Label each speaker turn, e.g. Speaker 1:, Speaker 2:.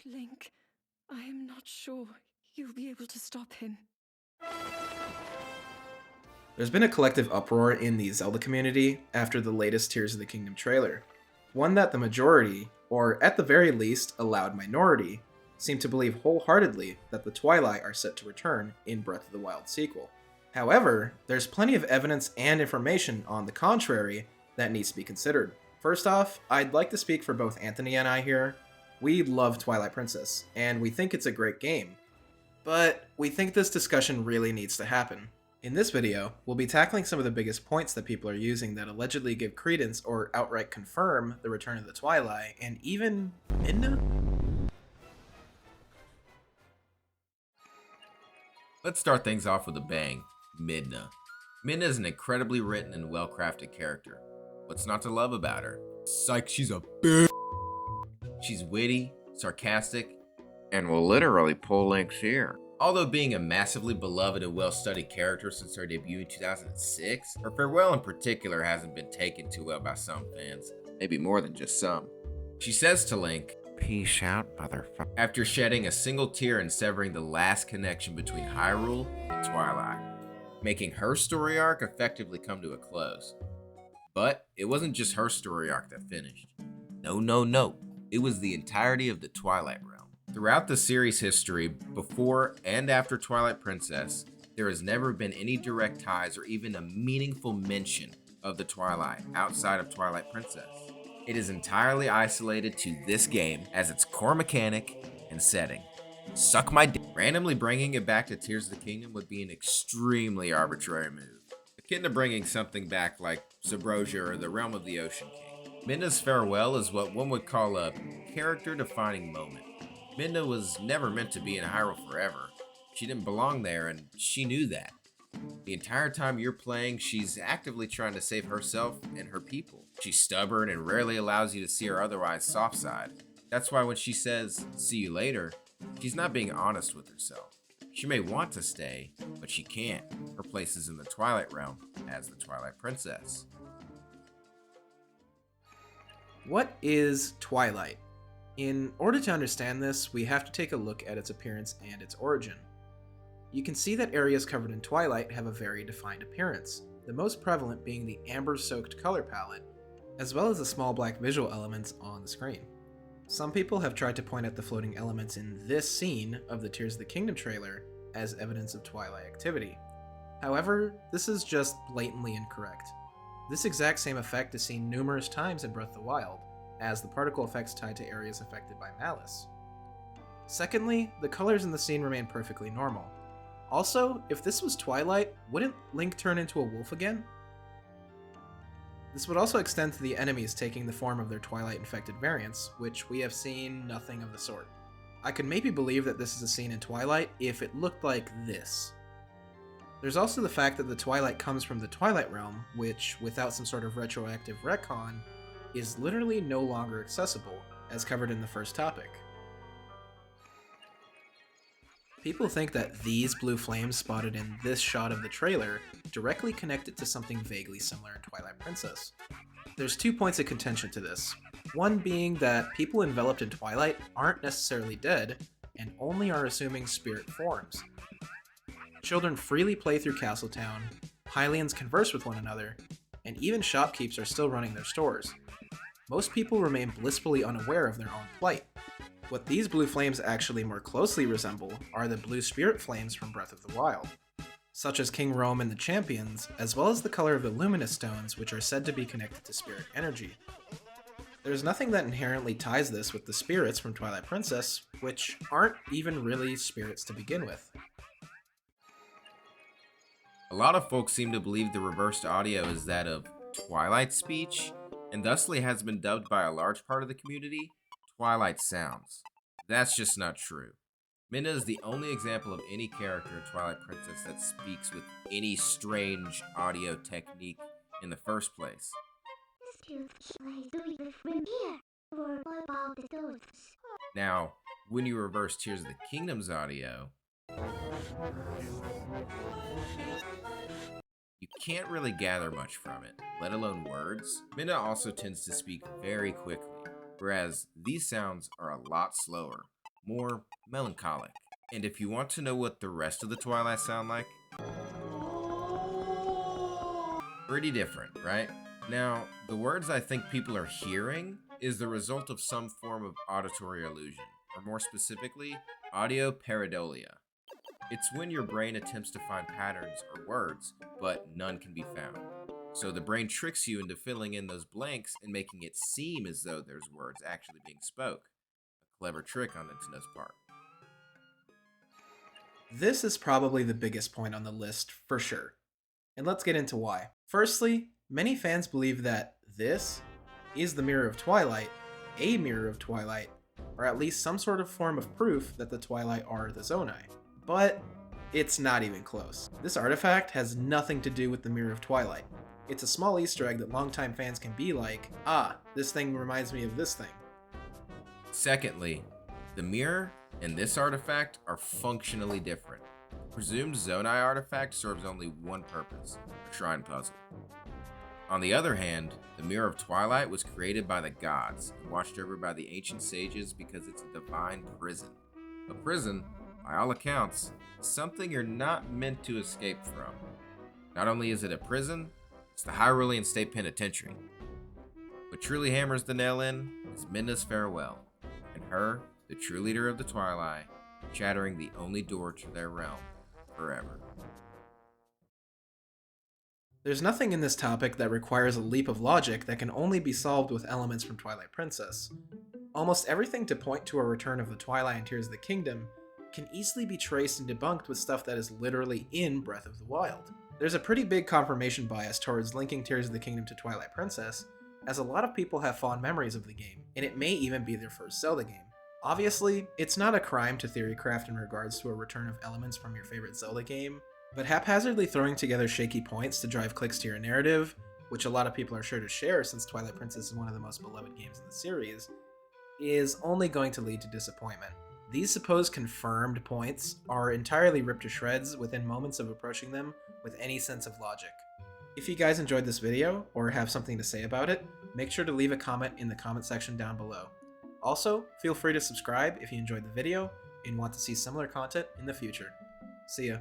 Speaker 1: Link, I am not sure you'll be able to stop him.
Speaker 2: There's been a collective uproar in the Zelda community after the latest Tears of the Kingdom trailer. One that the majority, or at the very least a loud minority, seem to believe wholeheartedly that the Twilight are set to return in Breath of the Wild sequel. However, there's plenty of evidence and information on the contrary that needs to be considered. First off, I'd like to speak for both Anthony and I here. We love Twilight Princess, and we think it's a great game. But we think this discussion really needs to happen. In this video, we'll be tackling some of the biggest points that people are using that allegedly give credence or outright confirm the return of the Twilight, and even Midna?
Speaker 3: Let's start things off with a bang. Midna. Midna is an incredibly written and well-crafted character. What's not to love about her? Psych, she's a bitch. She's witty, sarcastic, and will literally pull Link's ear. Although being a massively beloved and well-studied character since her debut in 2006, her farewell in particular hasn't been taken too well by some fans, maybe more than just some. She says to Link, "Peace out, motherfucker," after shedding a single tear and severing the last connection between Hyrule and Twilight, making her story arc effectively come to a close. But it wasn't just her story arc that finished. No. It was the entirety of the Twilight realm. Throughout the series history, before and after Twilight Princess, there has never been any direct ties or even a meaningful mention of the Twilight outside of Twilight Princess. It is entirely isolated to this game as its core mechanic and setting. Suck my dick. Randomly bringing it back to Tears of the Kingdom would be an extremely arbitrary move, akin to bringing something back like Subrosia or the Realm of the Ocean King. Midna's farewell is what one would call a character-defining moment. Midna was never meant to be in Hyrule forever. She didn't belong there, and she knew that. The entire time you're playing, she's actively trying to save herself and her people. She's stubborn and rarely allows you to see her otherwise soft side. That's why when she says, "see you later," she's not being honest with herself. She may want to stay, but she can't. Her place is in the Twilight realm as the Twilight Princess.
Speaker 2: What is Twilight? In order to understand this, we have to take a look at its appearance and its origin. You can see that areas covered in Twilight have a very defined appearance, the most prevalent being the amber-soaked color palette, as well as the small black visual elements on the screen. Some people have tried to point at the floating elements in this scene of the Tears of the Kingdom trailer as evidence of Twilight activity. However, this is just blatantly incorrect. This exact same effect is seen numerous times in Breath of the Wild, as the particle effects tied to areas affected by malice. Secondly, the colors in the scene remain perfectly normal. Also, if this was Twilight, wouldn't Link turn into a wolf again? This would also extend to the enemies taking the form of their Twilight-infected variants, which we have seen nothing of the sort. I could maybe believe that this is a scene in Twilight if it looked like this. There's also the fact that the Twilight comes from the Twilight realm, which, without some sort of retroactive retcon, is literally no longer accessible, as covered in the first topic. People think that these blue flames spotted in this shot of the trailer directly connect it to something vaguely similar in Twilight Princess. There's 2 points of contention to this. One being that people enveloped in Twilight aren't necessarily dead, and only are assuming spirit forms. Children freely play through Castletown, Hylians converse with one another, and even shopkeepers are still running their stores. Most people remain blissfully unaware of their own plight. What these blue flames actually more closely resemble are the blue spirit flames from Breath of the Wild, such as King Rome and the Champions, as well as the color of the luminous stones, which are said to be connected to spirit energy. There's nothing that inherently ties this with the spirits from Twilight Princess, which aren't even really spirits to begin with.
Speaker 3: A lot of folks seem to believe the reversed audio is that of Twilight Speech, and thusly has been dubbed by a large part of the community Twilight Sounds. That's just not true. Midna is the only example of any character in Twilight Princess that speaks with any strange audio technique in the first place. Now, when you reverse Tears of the Kingdom's audio, you can't really gather much from it, let alone words. Midna also tends to speak very quickly, whereas these sounds are a lot slower. more melancholic. And if you want to know what the rest of the Twilight sound like, pretty different, right? Now, the words I think people are hearing is the result of some form of auditory illusion, or more specifically, audio pareidolia. It's when your brain attempts to find patterns or words, but none can be found. So the brain tricks you into filling in those blanks and making it seem as though there's words actually being spoke. A clever trick on Nintendo's part.
Speaker 2: This is probably the biggest point on the list, for sure. And let's get into why. Firstly, many fans believe that this is the Mirror of Twilight, a Mirror of Twilight, or at least some sort of form of proof that the Twilight are the Zonai. But it's not even close. This artifact has nothing to do with the Mirror of Twilight. It's a small Easter egg that longtime fans can be like, ah, this thing reminds me of this thing.
Speaker 3: Secondly, the mirror and this artifact are functionally different. The presumed Zonai artifact serves only one purpose, a shrine puzzle. On the other hand, the Mirror of Twilight was created by the gods and watched over by the ancient sages because it's a divine prison. A prison, by all accounts, is something you're not meant to escape from. Not only is it a prison, it's the Hyrulean State Penitentiary. What truly hammers the nail in is Midna's farewell, and her, the true leader of the Twilight, shattering the only door to their realm forever.
Speaker 2: There's nothing in this topic that requires a leap of logic that can only be solved with elements from Twilight Princess. Almost everything to point to a return of the Twilight and Tears of the Kingdom can easily be traced and debunked with stuff that is literally in Breath of the Wild. There's a pretty big confirmation bias towards linking Tears of the Kingdom to Twilight Princess, as a lot of people have fond memories of the game, and it may even be their first Zelda game. Obviously, it's not a crime to theorycraft in regards to a return of elements from your favorite Zelda game, but haphazardly throwing together shaky points to drive clicks to your narrative, which a lot of people are sure to share since Twilight Princess is one of the most beloved games in the series, is only going to lead to disappointment. These supposed confirmed points are entirely ripped to shreds within moments of approaching them with any sense of logic. If you guys enjoyed this video, or have something to say about it, make sure to leave a comment in the comment section down below. Also, feel free to subscribe if you enjoyed the video and want to see similar content in the future. See ya.